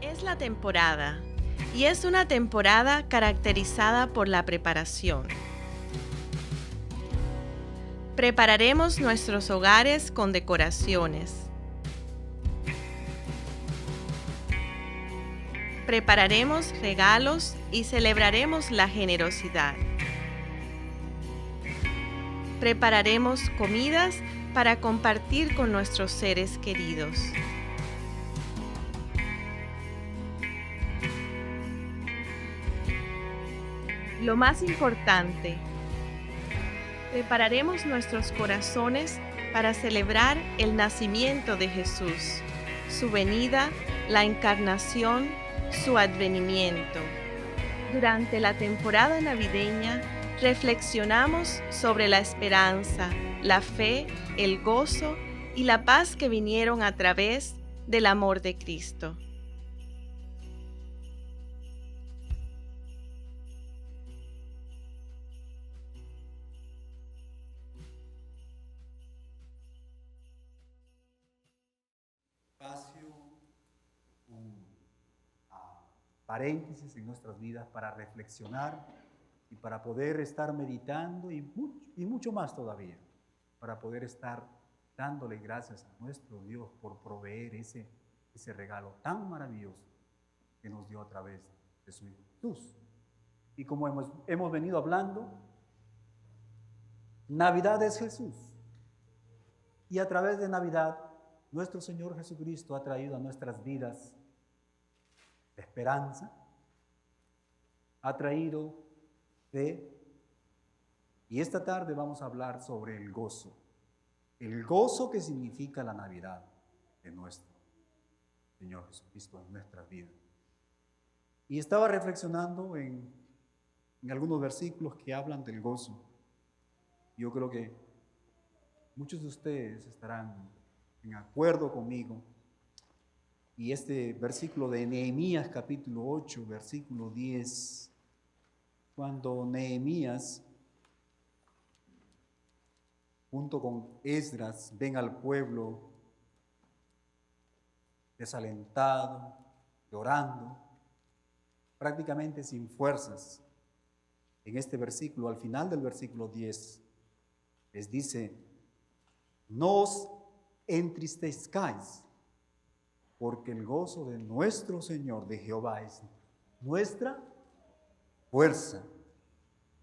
Es la temporada, y es una temporada caracterizada por la preparación. Prepararemos nuestros hogares con decoraciones. Prepararemos regalos y celebraremos la generosidad. Prepararemos comidas para compartir con nuestros seres queridos. Lo más importante, prepararemos nuestros corazones para celebrar el nacimiento de Jesús, su venida, la encarnación, su advenimiento. Durante la temporada navideña, reflexionamos sobre la esperanza, la fe, el gozo y la paz que vinieron a través del amor de Cristo. Espacio, un paréntesis en nuestras vidas para reflexionar y para poder estar meditando y mucho más todavía, para poder estar dándole gracias a nuestro Dios por proveer ese regalo tan maravilloso que nos dio a través de su Hijo Jesús. Y como hemos venido hablando, Navidad es Jesús. Y a través de Navidad, nuestro Señor Jesucristo ha traído a nuestras vidas esperanza, ha traído fe. Y esta tarde vamos a hablar sobre el gozo que significa la Navidad de nuestro Señor Jesucristo en nuestras vidas. Y estaba reflexionando en algunos versículos que hablan del gozo. Yo creo que muchos de ustedes estarán en acuerdo conmigo. Y este versículo de Nehemías capítulo 8, versículo 10, cuando Nehemías junto con Esdras ven al pueblo desalentado, llorando, prácticamente sin fuerzas. En este versículo, al final del versículo 10, les dice: no os entristezcáis, porque el gozo de nuestro Señor, de Jehová, es nuestra fuerza.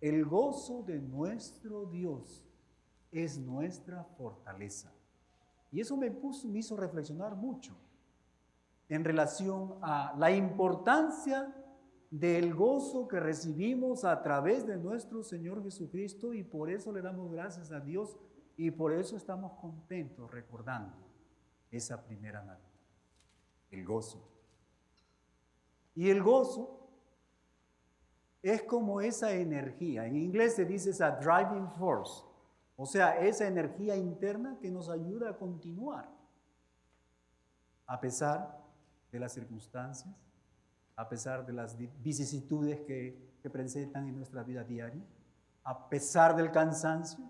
El gozo de nuestro Dios es nuestra fortaleza. Y eso me hizo reflexionar mucho en relación a la importancia del gozo que recibimos a través de nuestro Señor Jesucristo, y por eso le damos gracias a Dios y por eso estamos contentos recordando esa primera Navidad, el gozo. Y el gozo es como esa energía, en inglés se dice esa driving force, o sea, esa energía interna que nos ayuda a continuar a pesar de las circunstancias, a pesar de las vicisitudes que presentan en nuestra vida diaria, a pesar del cansancio,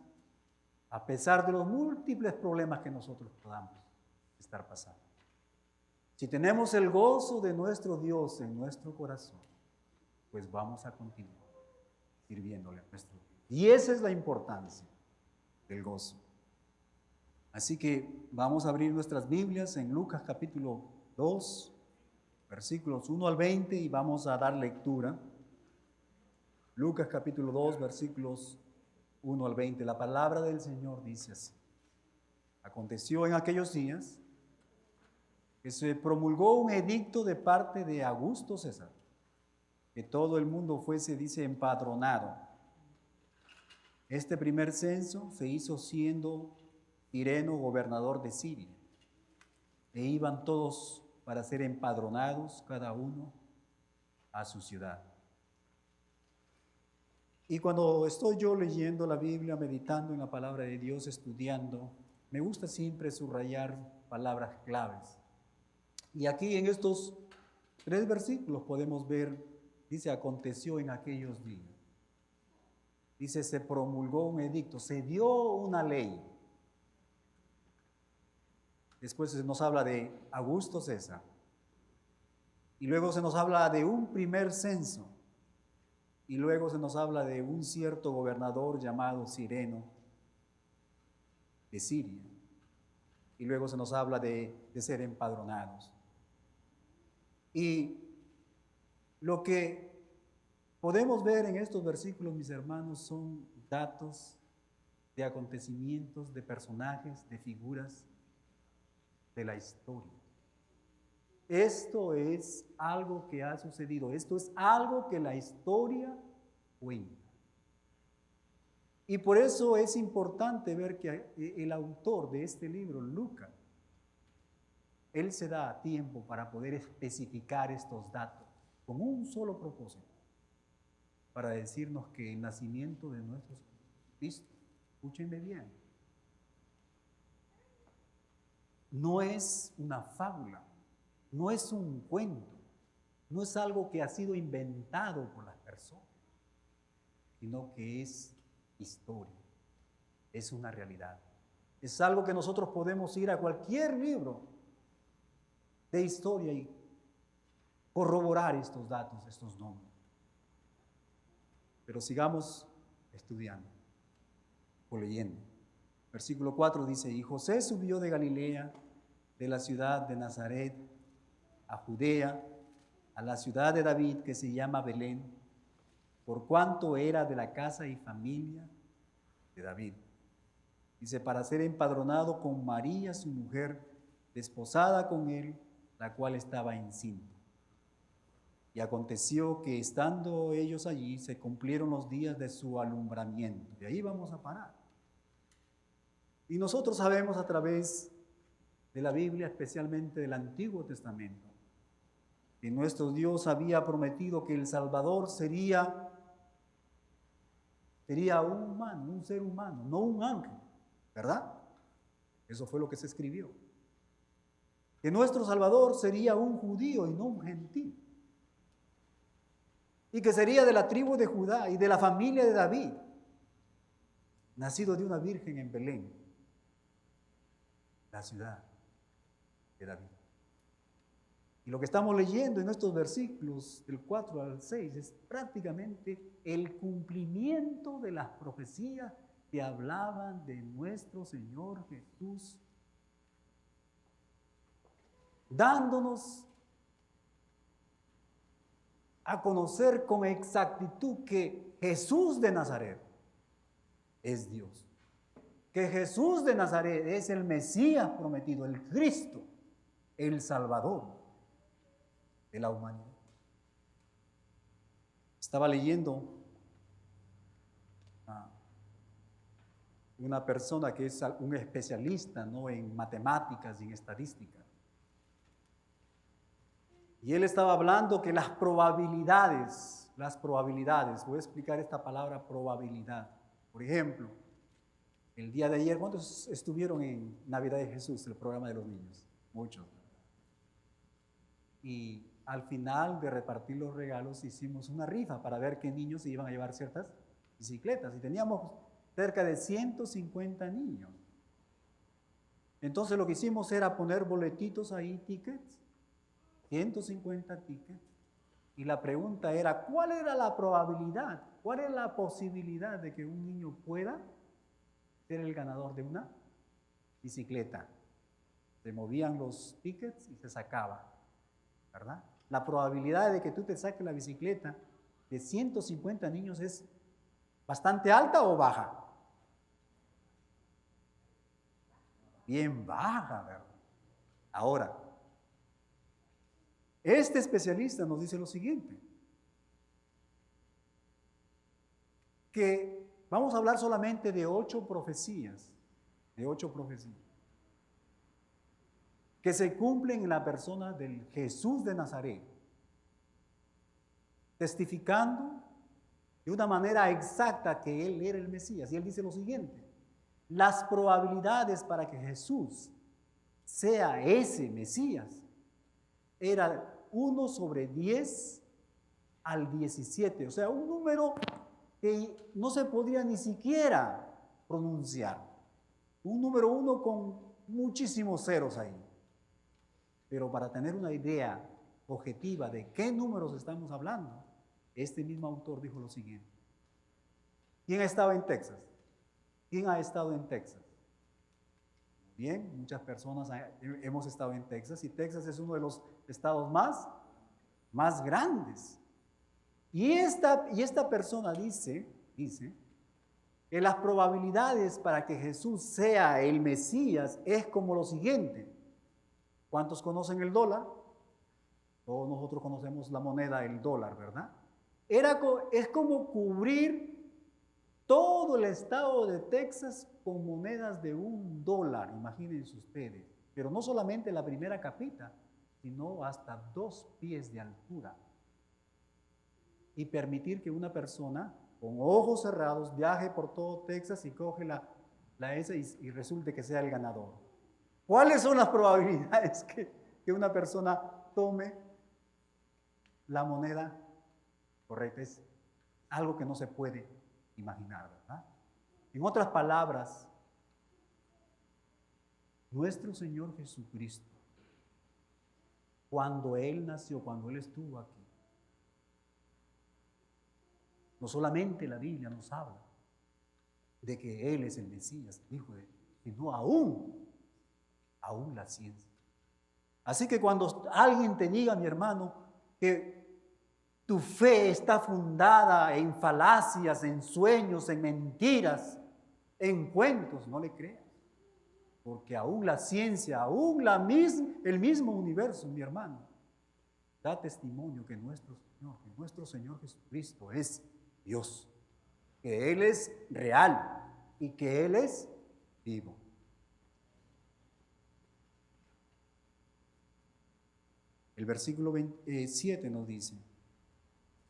a pesar de los múltiples problemas que nosotros podamos estar pasando. Si tenemos el gozo de nuestro Dios en nuestro corazón, pues vamos a continuar sirviéndole a nuestro Dios. Y esa es la importancia del gozo. Así que vamos a abrir nuestras Biblias en Lucas capítulo 2, versículos 1 al 20, y vamos a dar lectura. Lucas capítulo 2, versículos 1 al 20. La palabra del Señor dice así: aconteció en aquellos días que se promulgó un edicto de parte de Augusto César, que todo el mundo fuese, dice, empadronado. Este primer censo se hizo siendo Tireno gobernador de Siria, e iban todos para ser empadronados, cada uno a su ciudad. Y cuando estoy yo leyendo la Biblia, meditando en la palabra de Dios, estudiando, me gusta siempre subrayar palabras claves. Y aquí en estos 3 versículos podemos ver, dice, aconteció en aquellos días. Dice, se promulgó un edicto, se dio una ley. Después nos habla de Augusto César. Y luego se nos habla de un primer censo. Y luego se nos habla de un cierto gobernador llamado Cireno de Siria. Y luego se nos habla de ser empadronados. Y lo que podemos ver en estos versículos, mis hermanos, son datos de acontecimientos, de personajes, de figuras de la historia. Esto es algo que ha sucedido, esto es algo que la historia cuenta. Y por eso es importante ver que el autor de este libro, Lucas, él se da tiempo para poder especificar estos datos con un solo propósito, para decirnos que el nacimiento de nuestro Cristo, escúchenme bien, no es una fábula, no es un cuento, no es algo que ha sido inventado por las personas, sino que es historia, es una realidad. Es algo que nosotros podemos ir a cualquier libro de historia y corroborar estos datos, estos nombres. Pero sigamos estudiando o leyendo. Versículo 4 dice, y José subió de Galilea, de la ciudad de Nazaret, a Judea, a la ciudad de David, que se llama Belén, por cuanto era de la casa y familia de David. Dice, para ser empadronado con María, su mujer, desposada con él, la cual estaba encinta. Y aconteció que estando ellos allí, se cumplieron los días de su alumbramiento. Y ahí vamos a parar. Y nosotros sabemos a través de la Biblia, especialmente del Antiguo Testamento, que nuestro Dios había prometido que el Salvador sería un humano, un ser humano, no un ángel, ¿verdad? Eso fue lo que se escribió. Que nuestro Salvador sería un judío y no un gentil. Y que sería de la tribu de Judá y de la familia de David, nacido de una virgen en Belén, la ciudad de David. Y lo que estamos leyendo en estos versículos del 4 al 6 es prácticamente el cumplimiento de las profecías que hablaban de nuestro Señor Jesús, dándonos a conocer con exactitud que Jesús de Nazaret es Dios, que Jesús de Nazaret es el Mesías prometido, el Cristo, el Salvador de la humanidad. Estaba leyendo a una persona que es un especialista, ¿no?, en matemáticas y en estadística. Y él estaba hablando que las probabilidades, voy a explicar esta palabra probabilidad. Por ejemplo, el día de ayer, ¿cuántos estuvieron en Navidad de Jesús, el programa de los niños? Muchos. Y al final de repartir los regalos hicimos una rifa para ver qué niños se iban a llevar ciertas bicicletas. Y teníamos cerca de 150 niños. Entonces lo que hicimos era poner boletitos ahí, tickets, 150 tickets. Y la pregunta era, ¿cuál era la probabilidad? ¿Cuál era la posibilidad de que un niño pueda ser el ganador de una bicicleta? Se movían los tickets y se sacaba, ¿verdad? La probabilidad de que tú te saques la bicicleta de 150 niños es bastante alta o baja. Bien baja, ¿verdad? Ahora, este especialista nos dice lo siguiente, que vamos a hablar solamente de 8 profecías, que se cumplen en la persona del Jesús de Nazaret, testificando de una manera exacta que Él era el Mesías. Y Él dice lo siguiente, las probabilidades para que Jesús sea ese Mesías era 1 sobre 10 al 17, o sea, un número que no se podía ni siquiera pronunciar. Un número 1 con muchísimos ceros ahí. Pero para tener una idea objetiva de qué números estamos hablando, este mismo autor dijo lo siguiente. ¿Quién ha estado en Texas? ¿Quién ha estado en Texas? Bien, muchas personas hemos estado en Texas y Texas es uno de los estados más grandes. Y esta persona dice que las probabilidades para que Jesús sea el Mesías es como lo siguiente. ¿Cuántos conocen el dólar? Todos nosotros conocemos la moneda, el dólar, ¿verdad? Es como cubrir todo el estado de Texas con monedas de $1, imagínense ustedes. Pero no solamente la primera capita, sino hasta 2 pies de altura. Y permitir que una persona con ojos cerrados viaje por todo Texas y coge la S y resulte que sea el ganador. ¿Cuáles son las probabilidades que una persona tome la moneda correcta? Es algo que no se puede imaginar, ¿verdad? En otras palabras, nuestro Señor Jesucristo, cuando Él nació, cuando Él estuvo aquí, no solamente la Biblia nos habla de que Él es el Mesías, hijo de Dios, sino aún la ciencia. Así que cuando alguien te diga, mi hermano, que tu fe está fundada en falacias, en sueños, en mentiras, en cuentos, no le creas. Porque aún la ciencia, el mismo universo, mi hermano, da testimonio que nuestro Señor Jesucristo es Dios, que Él es real y que Él es vivo. El versículo 7 nos dice,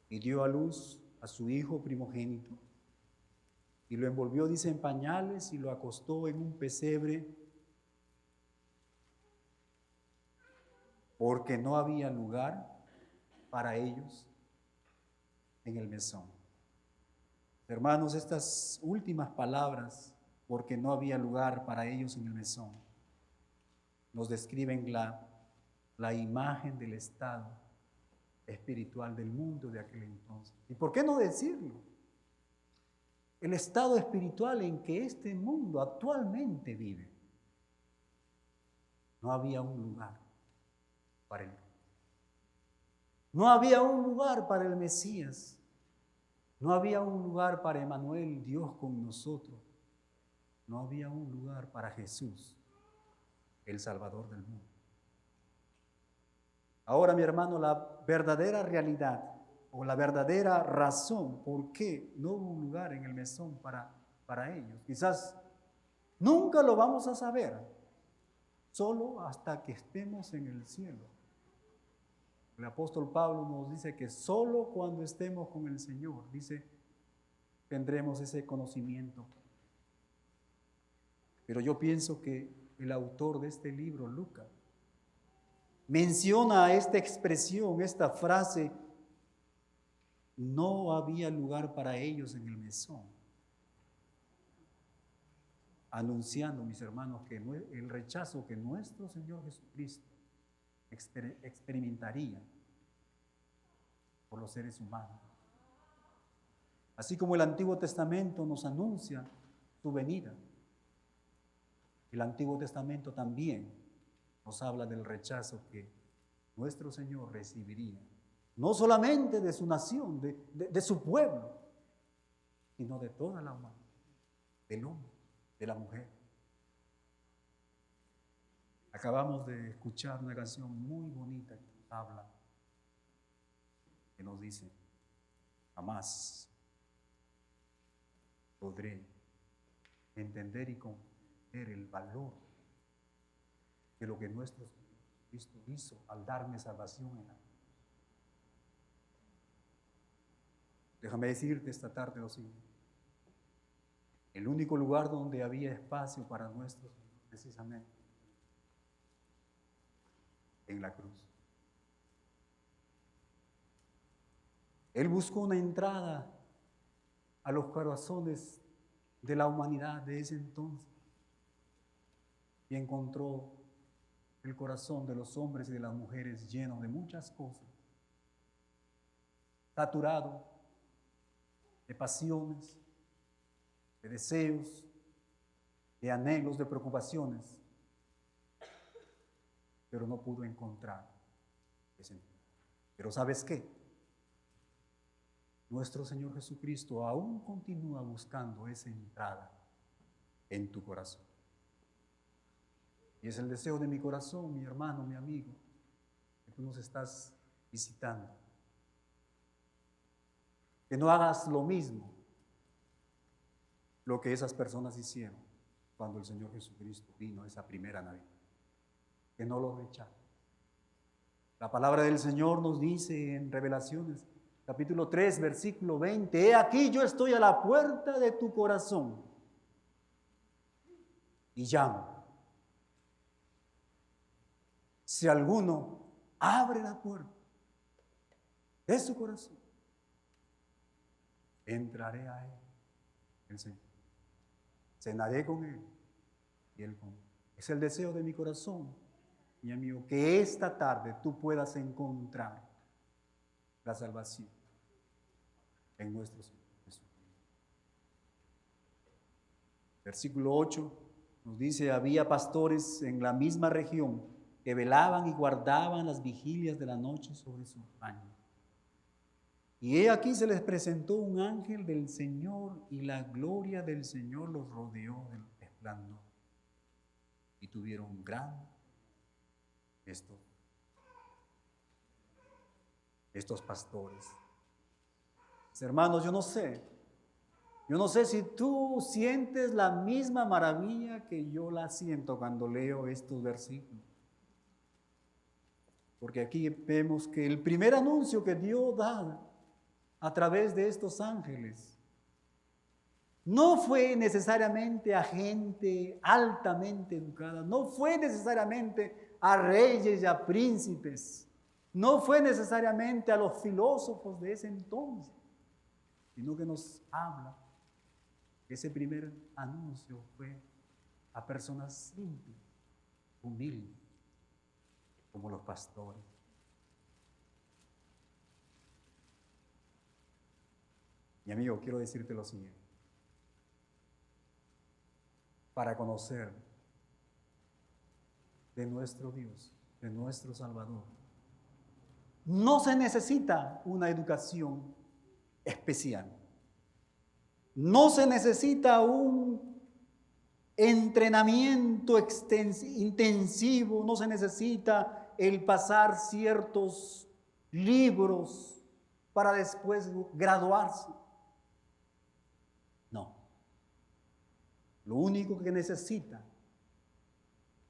y dio a luz a su hijo primogénito, y lo envolvió, dice, en pañales y lo acostó en un pesebre, porque no había lugar para ellos en el mesón. Hermanos, estas últimas palabras, porque no había lugar para ellos en el mesón, nos describen la imagen del estado espiritual del mundo de aquel entonces. ¿Y por qué no decirlo? El estado espiritual en que este mundo actualmente vive. No había un lugar para él. No había un lugar para el Mesías. No había un lugar para Emmanuel, Dios con nosotros. No había un lugar para Jesús, el Salvador del mundo. Ahora, mi hermano, la verdadera realidad o la verdadera razón por qué no hubo un lugar en el mesón para ellos, quizás nunca lo vamos a saber, solo hasta que estemos en el cielo. El apóstol Pablo nos dice que solo cuando estemos con el Señor, dice, tendremos ese conocimiento. Pero yo pienso que el autor de este libro, Lucas, menciona esta expresión, esta frase, no había lugar para ellos en el mesón, anunciando, mis hermanos, que el rechazo que nuestro Señor Jesucristo experimentaría por los seres humanos. Así como el Antiguo Testamento nos anuncia su venida, el Antiguo Testamento también nos habla del rechazo que nuestro Señor recibiría, no solamente de su nación, de su pueblo, sino de toda la humanidad, del hombre, de la mujer. Acabamos de escuchar una canción muy bonita que nos habla, que nos dice, jamás podré entender y comprender el valor de lo que nuestro Cristo hizo al darme salvación en la cruz. Déjame decirte esta tarde lo siguiente. El único lugar donde había espacio para nuestro Señor, precisamente, en la cruz. Él buscó una entrada a los corazones de la humanidad de ese entonces y encontró el corazón de los hombres y de las mujeres lleno de muchas cosas, saturado de pasiones, de deseos, de anhelos, de preocupaciones, pero no pudo encontrar ese. Pero ¿sabes qué? Nuestro Señor Jesucristo aún continúa buscando esa entrada en tu corazón. Y es el deseo de mi corazón, mi hermano, mi amigo, que tú nos estás visitando. Que no hagas lo mismo, lo que esas personas hicieron cuando el Señor Jesucristo vino esa primera Navidad. Que no lo rechaces. La palabra del Señor nos dice en Revelaciones, capítulo 3, versículo 20, he aquí yo estoy a la puerta de tu corazón y llamo. Si alguno abre la puerta de su corazón, entraré a él, el Señor. Cenaré con él y él conmigo. Es el deseo de mi corazón, mi amigo, que esta tarde tú puedas encontrar la salvación en nuestro Señor Jesucristo. Versículo 8 nos dice, había pastores en la misma región que velaban y guardaban las vigilias de la noche sobre su rebaño. Y he aquí se les presentó un ángel del Señor y la gloria del Señor los rodeó del resplandor. Y tuvieron gran estos pastores. Hermanos, yo no sé si tú sientes la misma maravilla que yo la siento cuando leo estos versículos. Porque aquí vemos que el primer anuncio que Dios da a través de estos ángeles no fue necesariamente a gente altamente educada, no fue necesariamente a reyes y a príncipes, no fue necesariamente a los filósofos de ese entonces, sino que nos habla que ese primer anuncio fue a personas simples, humildes, como los pastores. Mi amigo, quiero decirte lo siguiente. Para conocer de nuestro Dios, de nuestro Salvador, no se necesita una educación especial. No se necesita un entrenamiento intensivo, no se necesita el pasar ciertos libros para después graduarse. No. Lo único que necesita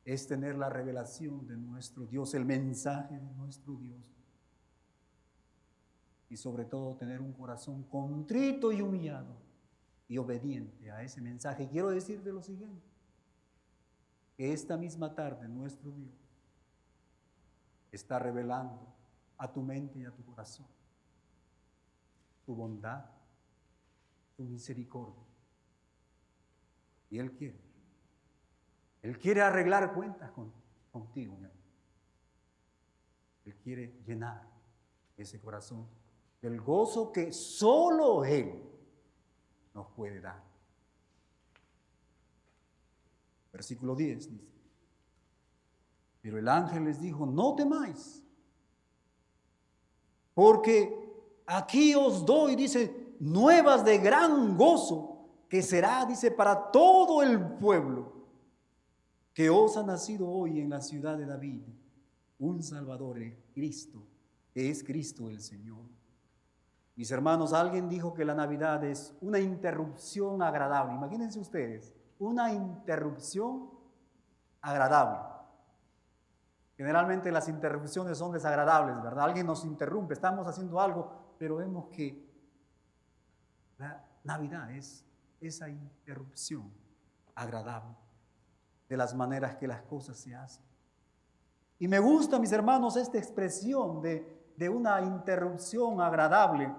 es tener la revelación de nuestro Dios, el mensaje de nuestro Dios. Y sobre todo tener un corazón contrito y humillado y obediente a ese mensaje. Y quiero decirte lo siguiente, que esta misma tarde nuestro Dios está revelando a tu mente y a tu corazón tu bondad, tu misericordia. Y Él quiere arreglar cuentas contigo, mi amigo. Él quiere llenar ese corazón del gozo que solo Él nos puede dar. Versículo 10 dice, pero el ángel les dijo, no temáis, porque aquí os doy, dice, nuevas de gran gozo, que será, dice, para todo el pueblo, que os ha nacido hoy en la ciudad de David un Salvador, el Cristo, que es Cristo el Señor. Mis hermanos, alguien dijo que la Navidad es una interrupción agradable. Imagínense ustedes, una interrupción agradable. Generalmente las interrupciones son desagradables, ¿verdad? Alguien nos interrumpe, estamos haciendo algo, pero vemos que la Navidad es esa interrupción agradable de las maneras que las cosas se hacen. Y me gusta, mis hermanos, esta expresión de una interrupción agradable,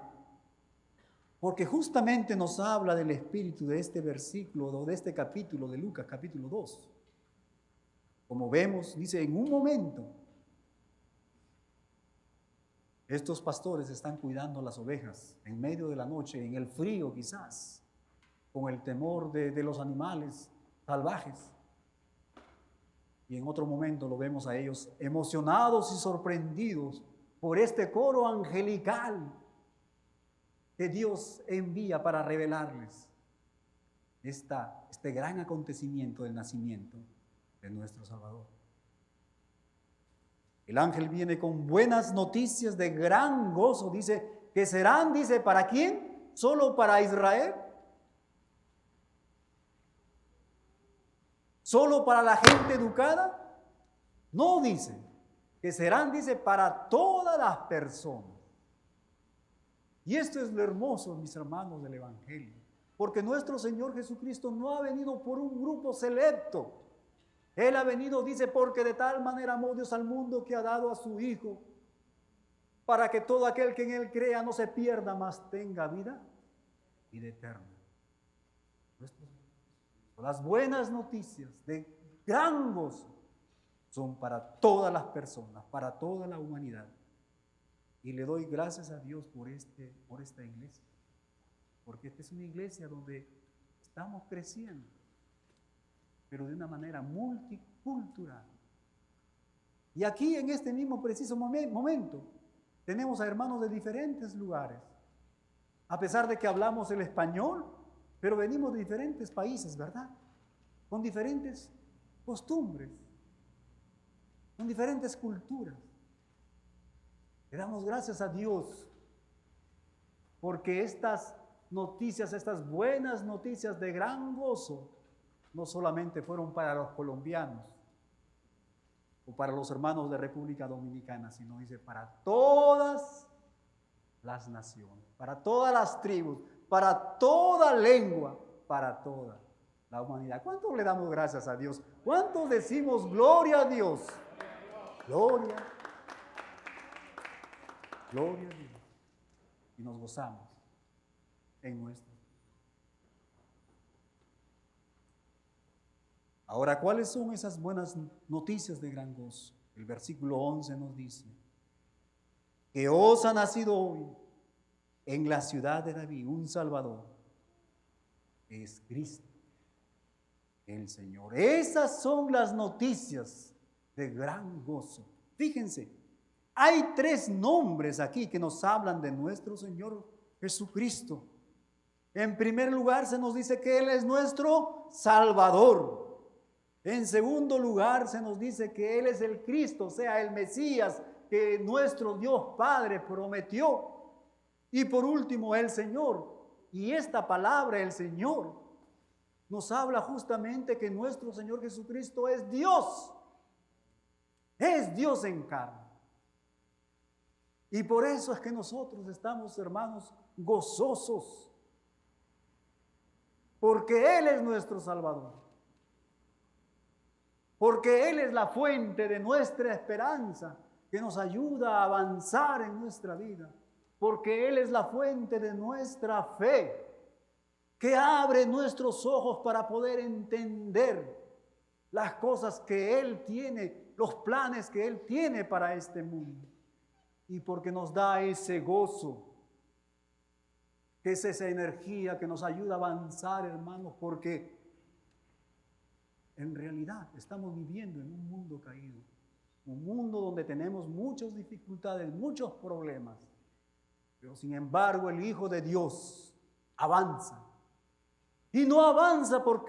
porque justamente nos habla del espíritu de este versículo o de este capítulo de Lucas, capítulo 2. como vemos, dice, en un momento, estos pastores están cuidando las ovejas en medio de la noche, en el frío quizás, con el temor de los animales salvajes. Y en otro momento lo vemos a ellos emocionados y sorprendidos por este coro angelical que Dios envía para revelarles este gran acontecimiento del nacimiento de nuestro Salvador. El ángel viene con buenas noticias de gran gozo, dice, que serán, dice, ¿para quién? ¿Solo para Israel? ¿Solo para la gente educada? No, dice, que serán, dice, para todas las personas. Y esto es lo hermoso, mis hermanos, del Evangelio, porque nuestro Señor Jesucristo no ha venido por un grupo selecto. Él ha venido, dice, porque de tal manera amó Dios al mundo que ha dado a su Hijo, para que todo aquel que en Él crea no se pierda, mas tenga vida eterna. Las buenas noticias de gran gozo son para todas las personas, para toda la humanidad. Y le doy gracias a Dios por esta iglesia, porque esta es una iglesia donde estamos creciendo, pero de una manera multicultural. Y aquí en este mismo preciso momento tenemos a hermanos de diferentes lugares, a pesar de que hablamos el español, pero venimos de diferentes países, ¿verdad? Con diferentes costumbres, con diferentes culturas. Le damos gracias a Dios porque estas noticias, estas buenas noticias de gran gozo, no solamente fueron para los colombianos o para los hermanos de República Dominicana, sino dice para todas las naciones, para todas las tribus, para toda lengua, para toda la humanidad. ¿Cuántos le damos gracias a Dios? ¿Cuántos decimos gloria a Dios? Gloria, gloria a Dios. Y nos gozamos en nuestro. Ahora, ¿cuáles son esas buenas noticias de gran gozo? El versículo 11 nos dice que os ha nacido hoy en la ciudad de David un Salvador, que es Cristo, el Señor. Esas son las noticias de gran gozo. Fíjense, hay 3 nombres aquí que nos hablan de nuestro Señor Jesucristo. En primer lugar se nos dice que Él es nuestro Salvador. En segundo lugar se nos dice que Él es el Cristo, o sea, el Mesías que nuestro Dios Padre prometió. Y por último, el Señor. Y esta palabra, el Señor, nos habla justamente que nuestro Señor Jesucristo es Dios. Es Dios en carne. Y por eso es que nosotros estamos, hermanos, gozosos. Porque Él es nuestro Salvador. Porque Él es la fuente de nuestra esperanza que nos ayuda a avanzar en nuestra vida. Porque Él es la fuente de nuestra fe que abre nuestros ojos para poder entender las cosas que Él tiene, los planes que Él tiene para este mundo. Y porque nos da ese gozo, que es esa energía que nos ayuda a avanzar, hermanos, porque en realidad estamos viviendo en un mundo caído, un mundo donde tenemos muchas dificultades, muchos problemas, pero sin embargo el Hijo de Dios avanza, y no avanza por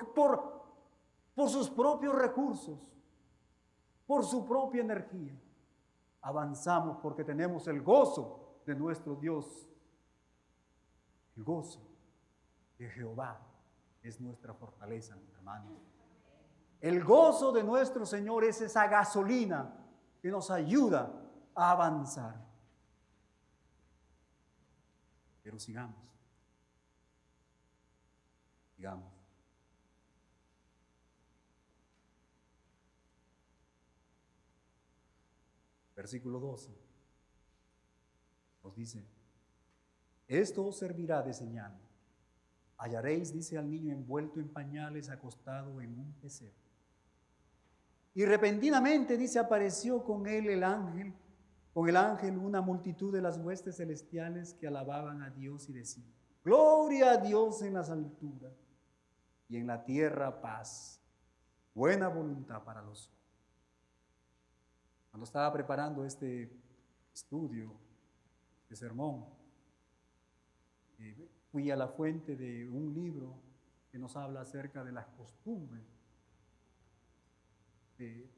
sus propios recursos, por su propia energía. Avanzamos porque tenemos el gozo de nuestro Dios. El gozo de Jehová es nuestra fortaleza, mis hermanos. El gozo de nuestro Señor es esa gasolina que nos ayuda a avanzar. Pero sigamos. Sigamos. Versículo 12 nos dice: esto os servirá de señal. Hallaréis, dice, al niño envuelto en pañales, acostado en un pesebre. Y repentinamente, dice, apareció con él el ángel, con el ángel una multitud de las huestes celestiales que alababan a Dios y decían: gloria a Dios en las alturas y en la tierra paz, buena voluntad para los hombres. Cuando estaba preparando este estudio, este sermón, fui a la fuente de un libro que nos habla acerca de las costumbres de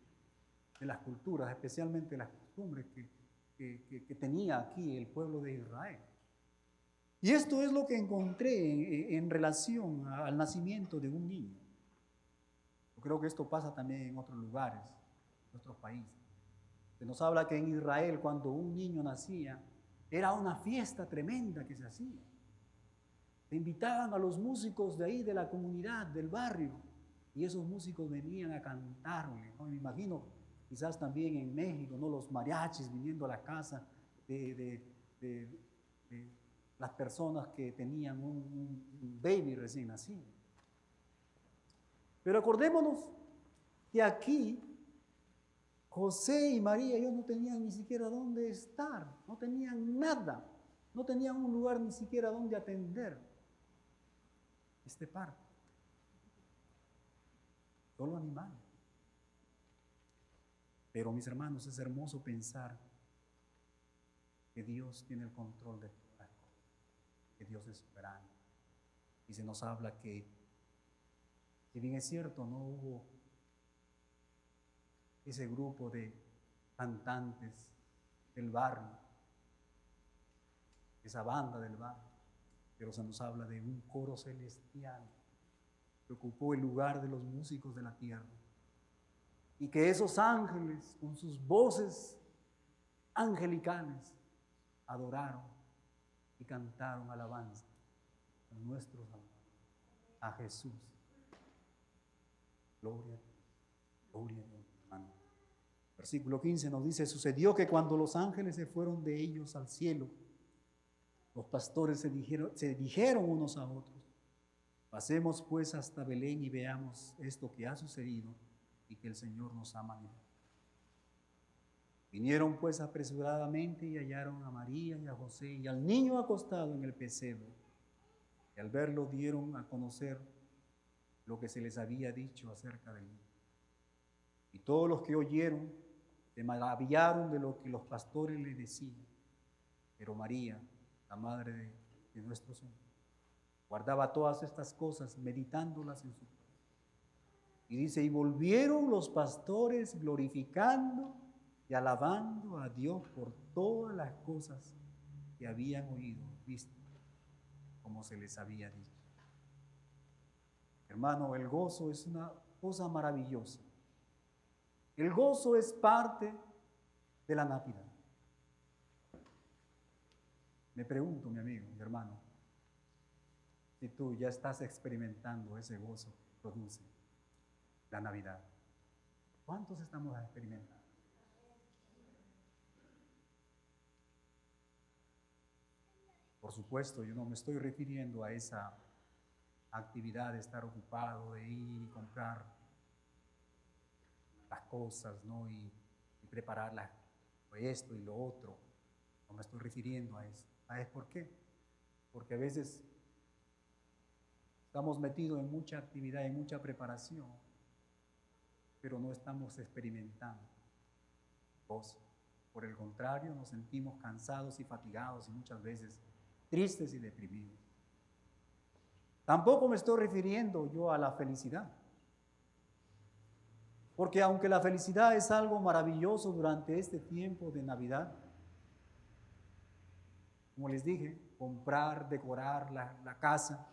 las culturas, especialmente las costumbres que tenía aquí el pueblo de Israel. Y esto es lo que encontré en relación al nacimiento de un niño. Yo creo que esto pasa también en otros lugares, en otros países. Se nos habla que en Israel, cuando un niño nacía, era una fiesta tremenda que se hacía. Se invitaban a los músicos de ahí, de la comunidad, del barrio, y esos músicos venían a cantarle, ¿no? Me imagino, quizás también en México, ¿no? Los mariachis viniendo a la casa de las personas que tenían un baby recién nacido. Pero acordémonos que aquí José y María, ellos no tenían ni siquiera dónde estar, no tenían nada, no tenían un lugar ni siquiera donde atender este parto. Solo animales. Pero mis hermanos, es hermoso pensar que Dios tiene el control de todas las cosas, que Dios es soberano. Y se nos habla que, si bien es cierto, no hubo ese grupo de cantantes del barrio, esa banda del barrio, pero se nos habla de un coro celestial que ocupó el lugar de los músicos de la tierra, y que esos ángeles con sus voces angelicales adoraron y cantaron alabanza a nuestro Salvador, a Jesús. Gloria a Dios, gloria a Dios, hermano. Versículo 15 nos dice: sucedió que cuando los ángeles se fueron de ellos al cielo, los pastores se dijeron unos a otros: pasemos pues hasta Belén y veamos esto que ha sucedido y que el Señor nos ha manifestado. Vinieron pues apresuradamente y hallaron a María y a José y al niño acostado en el pesebre. Y al verlo dieron a conocer lo que se les había dicho acerca de él. Y todos los que oyeron se maravillaron de lo que los pastores le decían. Pero María, la madre de nuestro Señor, guardaba todas estas cosas, meditándolas en su corazón. Y dice: y volvieron los pastores glorificando y alabando a Dios por todas las cosas que habían oído, visto, como se les había dicho. Hermano, el gozo es una cosa maravillosa. El gozo es parte de la Navidad. Me pregunto, mi amigo, mi hermano, si tú ya estás experimentando ese gozo que produce la Navidad. ¿Cuántos estamos experimentando? Por supuesto, yo no me estoy refiriendo a esa actividad de estar ocupado, de ir y comprar las cosas, ¿no? y prepararlas, esto y lo otro. No me estoy refiriendo a eso. ¿Sabes por qué? Porque a veces estamos metidos en mucha actividad, en mucha preparación, pero no estamos experimentando gozo. Por el contrario, nos sentimos cansados y fatigados y muchas veces tristes y deprimidos. Tampoco me estoy refiriendo yo a la felicidad, porque aunque la felicidad es algo maravilloso durante este tiempo de Navidad, como les dije, comprar, decorar la casa,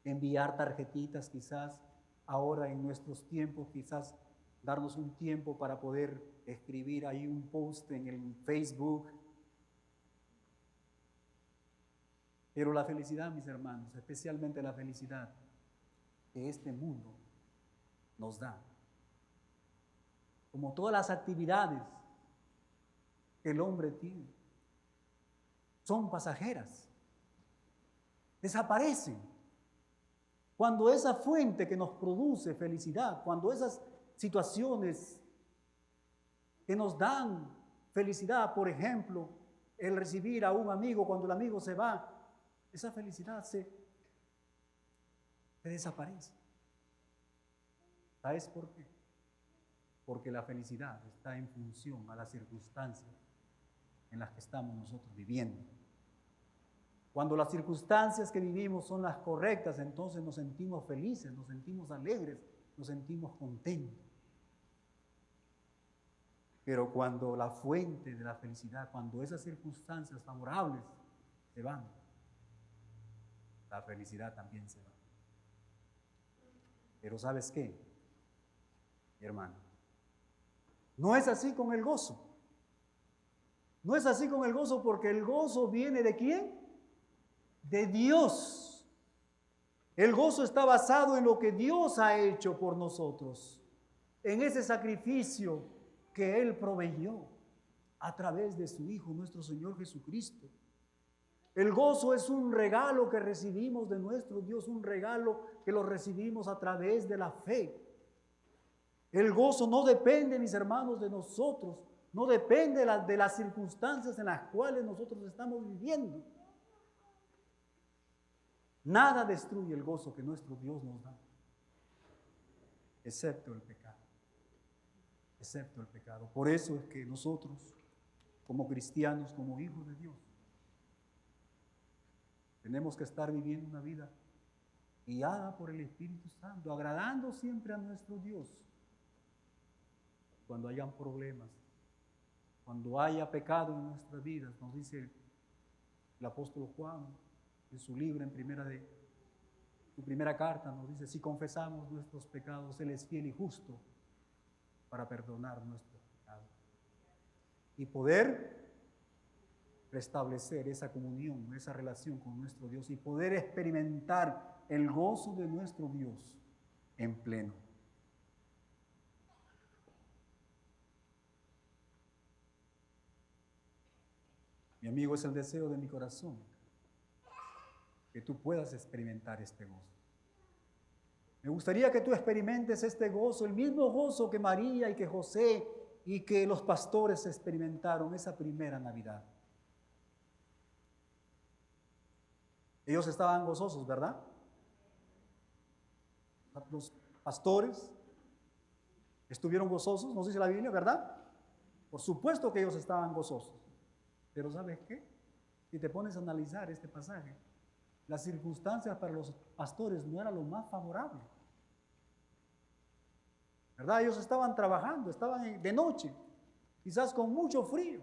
enviar tarjetitas quizás, ahora en nuestros tiempos quizás darnos un tiempo para poder escribir ahí un post en el Facebook. Pero la felicidad, mis hermanos, especialmente la felicidad que este mundo nos da, como todas las actividades que el hombre tiene, son pasajeras, desaparecen. Cuando esa fuente que nos produce felicidad, cuando esas situaciones que nos dan felicidad. Por ejemplo, el recibir a un amigo cuando el amigo se va, esa felicidad se desaparece. ¿Sabes por qué? Porque la felicidad está en función a las circunstancias en las que estamos nosotros viviendo. Cuando las circunstancias que vivimos son las correctas, entonces nos sentimos felices, nos sentimos alegres, nos sentimos contentos. Pero cuando la fuente de la felicidad, cuando esas circunstancias favorables se van, la felicidad también se va. Pero ¿sabes qué, mi hermano? No es así con el gozo. No es así con el gozo, porque el gozo viene ¿de quién? De Dios. El gozo está basado en lo que Dios ha hecho por nosotros, en ese sacrificio que Él proveyó a través de su Hijo, nuestro Señor Jesucristo. El gozo es un regalo que recibimos de nuestro Dios, un regalo que lo recibimos a través de la fe. El gozo no depende, mis hermanos, de nosotros, no depende de las circunstancias en las cuales nosotros estamos viviendo. Nada destruye el gozo que nuestro Dios nos da, excepto el pecado. Excepto el pecado. Por eso es que nosotros, como cristianos, como hijos de Dios, tenemos que estar viviendo una vida guiada por el Espíritu Santo, agradando siempre a nuestro Dios. Cuando hayan problemas, cuando haya pecado en nuestras vidas, nos dice el apóstol Juan en su libro, su primera carta, nos dice: si confesamos nuestros pecados, Él es fiel y justo para perdonar nuestros pecados y poder restablecer esa comunión, esa relación con nuestro Dios, y poder experimentar el gozo de nuestro Dios en pleno. Mi amigo, es el deseo de mi corazón que tú puedas experimentar este gozo. Me gustaría que tú experimentes este gozo, el mismo gozo que María y que José y que los pastores experimentaron esa primera Navidad. Ellos estaban gozosos, ¿verdad? Los pastores estuvieron gozosos, nos dice la Biblia, ¿verdad? Por supuesto que ellos estaban gozosos. Pero ¿sabes qué? Si te pones a analizar este pasaje, las circunstancias para los pastores no eran lo más favorable. ¿Verdad? Ellos estaban trabajando, estaban de noche, quizás con mucho frío.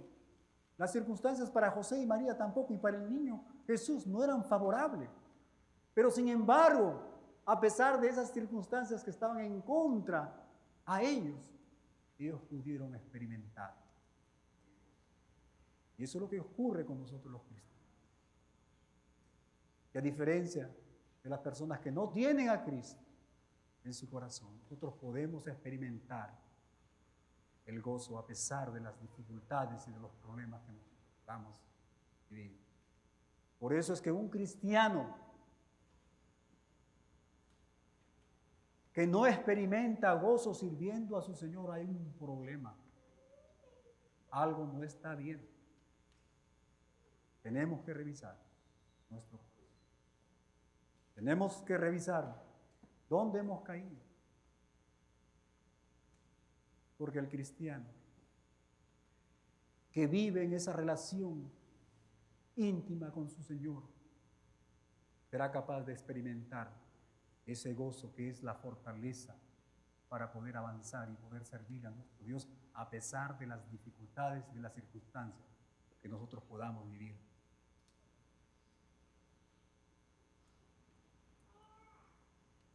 Las circunstancias para José y María tampoco, y para el niño Jesús no eran favorables. Pero sin embargo, a pesar de esas circunstancias que estaban en contra a ellos pudieron experimentar. Y eso es lo que ocurre con nosotros los cristianos. Que a diferencia de las personas que no tienen a Cristo en su corazón, nosotros podemos experimentar el gozo a pesar de las dificultades y de los problemas que nos vamos viviendo. Por eso es que un cristiano que no experimenta gozo sirviendo a su Señor, hay un problema. Algo no está bien. Tenemos que revisar nuestro corazón. Tenemos que revisar dónde hemos caído. Porque el cristiano que vive en esa relación íntima con su Señor será capaz de experimentar ese gozo que es la fortaleza para poder avanzar y poder servir a nuestro Dios a pesar de las dificultades y de las circunstancias que nosotros podamos vivir.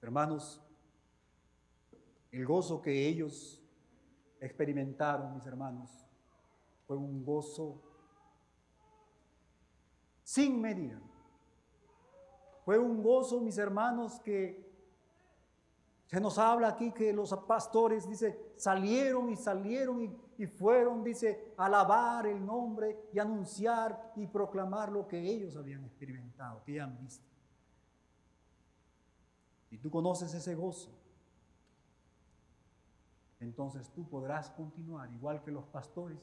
Hermanos, el gozo que ellos experimentaron, mis hermanos, fue un gozo sin medida. Fue un gozo, mis hermanos, que se nos habla aquí que los pastores, dice, salieron y fueron, dice, a alabar el nombre y anunciar y proclamar lo que ellos habían experimentado, que han visto. Y tú conoces ese gozo. entonces tú podrás continuar igual que los pastores.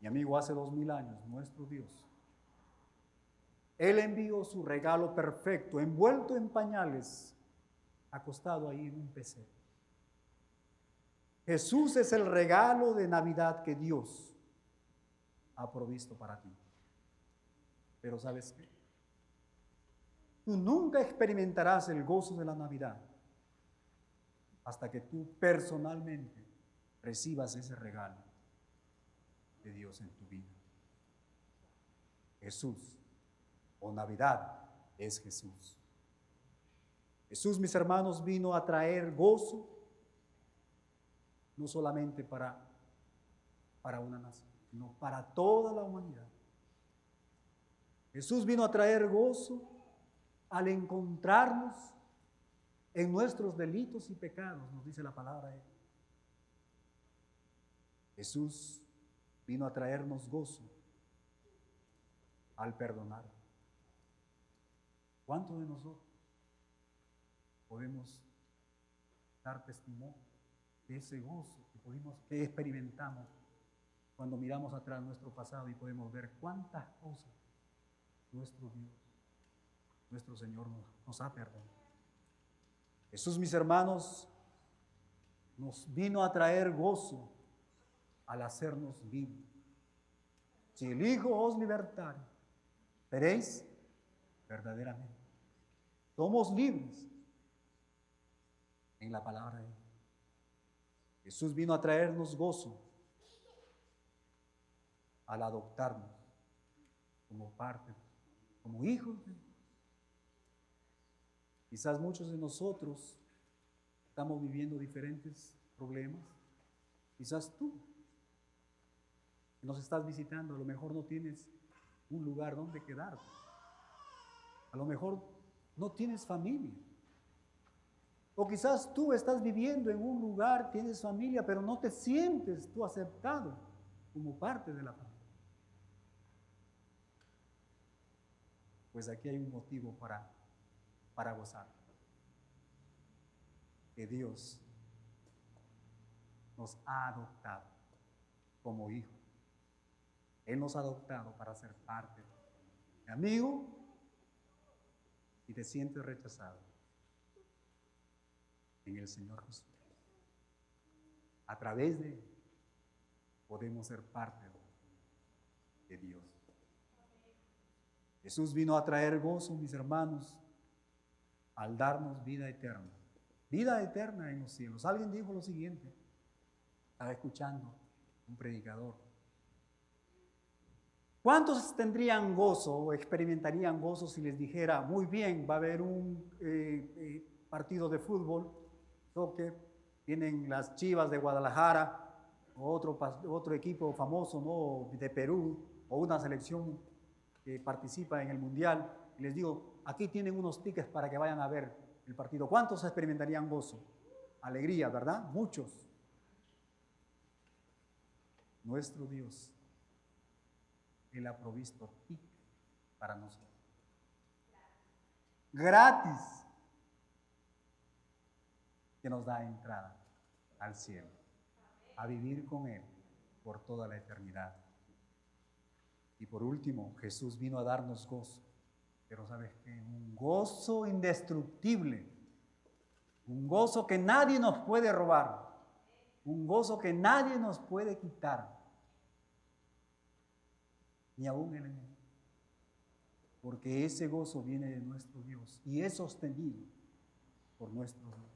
Mi amigo, hace 2000 años, nuestro Dios, Él envió su regalo perfecto, envuelto en pañales, acostado ahí en un pesebre. Jesús es el regalo de Navidad que Dios ha provisto para ti. Pero ¿sabes qué? Tú nunca experimentarás el gozo de la Navidad hasta que tú personalmente recibas ese regalo de Dios en tu vida. Jesús, o Navidad, es Jesús. Jesús, mis hermanos, vino a traer gozo, no solamente para una nación, sino para toda la humanidad. Jesús vino a traer gozo al encontrarnos en nuestros delitos y pecados, nos dice la palabra de Él. Jesús vino a traernos gozo al perdonar. ¿Cuántos de nosotros podemos dar testimonio de ese gozo que experimentamos cuando miramos atrás nuestro pasado y podemos ver cuántas cosas nuestro Dios, nuestro Señor nos ha perdonado? Jesús, mis hermanos, nos vino a traer gozo al hacernos vivos. Si el Hijo os libertare, seréis verdaderamente. Somos libres en la palabra de Dios. Jesús vino a traernos gozo al adoptarnos como parte, como hijos de Dios. Quizás muchos de nosotros estamos viviendo diferentes problemas. Quizás tú que nos estás visitando, a lo mejor no tienes un lugar donde quedarte. A lo mejor no tienes familia. O quizás tú estás viviendo en un lugar, tienes familia, pero no te sientes tú aceptado como parte de la familia. Pues aquí hay un motivo para gozar. Que Dios nos ha adoptado como hijos. Él nos ha adoptado para ser parte. Mi amigo, si te sientes rechazado, en el Señor Jesús, a través de Él, podemos ser parte de Dios. Jesús vino a traer gozo, mis hermanos, al darnos vida eterna. Vida eterna en los cielos. Alguien dijo lo siguiente, estaba escuchando un predicador. ¿Cuántos tendrían gozo o experimentarían gozo si les dijera, muy bien, va a haber un partido de fútbol, soccer, vienen las Chivas de Guadalajara, o otro equipo famoso, ¿no?, de Perú, o una selección que participa en el Mundial, y les digo, aquí tienen unos tickets para que vayan a ver el partido? ¿Cuántos experimentarían gozo? Alegría, ¿verdad? Muchos. Nuestro Dios, Él ha provisto tickets para nosotros. Gratis. Que nos da entrada al cielo, a vivir con Él por toda la eternidad. Y por último, Jesús vino a darnos gozo, pero ¿sabes qué? Un gozo indestructible, un gozo que nadie nos puede robar, un gozo que nadie nos puede quitar, ni aún el enemigo, porque ese gozo viene de nuestro Dios y es sostenido por nuestro Dios.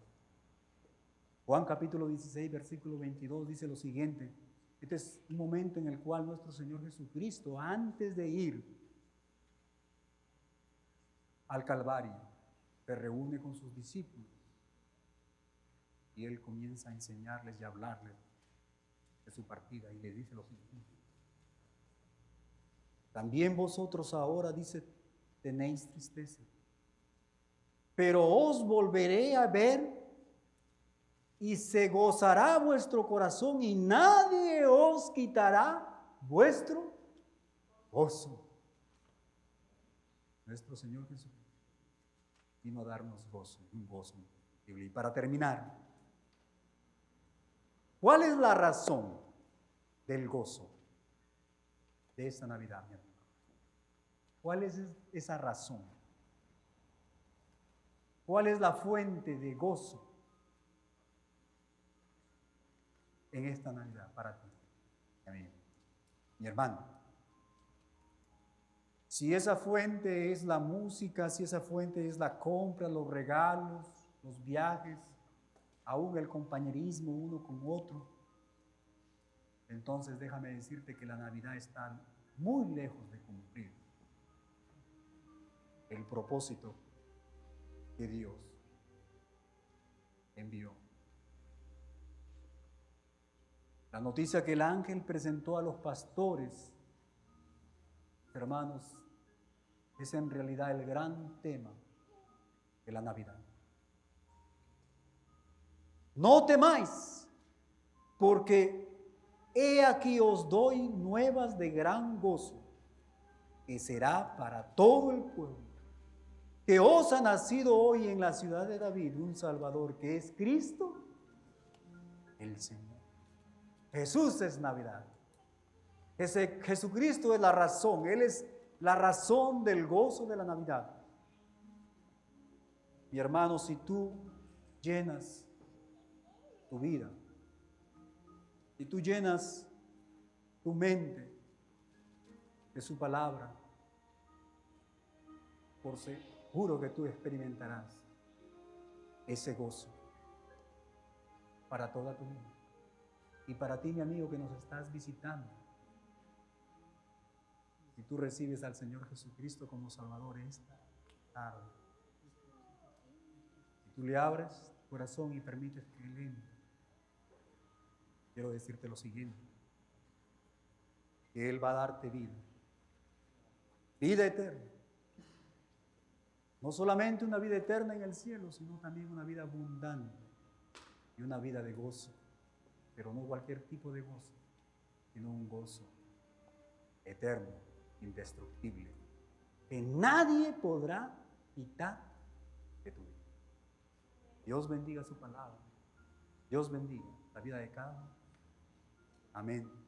Juan capítulo 16, versículo 22 dice lo siguiente. Este es un momento en el cual nuestro Señor Jesucristo, antes de ir al Calvario, se reúne con sus discípulos y Él comienza a enseñarles y a hablarles de su partida y les dice lo siguiente. También vosotros ahora, dice, tenéis tristeza, pero os volveré a ver y se gozará vuestro corazón y nadie os quitará vuestro gozo. Nuestro Señor Jesús vino a darnos gozo, un gozo Y para terminar, ¿cuál es la razón del gozo de esta Navidad, mi hermano? ¿Cuál es esa razón? ¿Cuál es la fuente de gozo en esta Navidad para ti, mi hermano? Si esa fuente es la música, si esa fuente es la compra, los regalos, los viajes, aún el compañerismo uno con otro, entonces déjame decirte que la Navidad está muy lejos de cumplir el propósito que Dios envió. La noticia que el ángel presentó a los pastores, hermanos, es en realidad el gran tema de la Navidad. No temáis, porque he aquí os doy nuevas de gran gozo, que será para todo el pueblo, que os ha nacido hoy en la ciudad de David un Salvador, que es Cristo el Señor. Jesús es Navidad. Jesucristo es la razón, Él es la razón del gozo de la Navidad. Mi hermano, si tú llenas tu vida, si tú llenas tu mente de su palabra, por seguro que tú experimentarás ese gozo para toda tu vida. Y para ti, mi amigo, que nos estás visitando, si tú recibes al Señor Jesucristo como Salvador esta tarde, si tú le abres tu corazón y permites que Él entre, quiero decirte lo siguiente, que Él va a darte vida, vida eterna. No solamente una vida eterna en el cielo, sino también una vida abundante y una vida de gozo, pero no cualquier tipo de gozo, sino un gozo eterno, indestructible, que nadie podrá quitar de tu vida. Dios bendiga su palabra. Dios bendiga la vida de cada uno. Amén.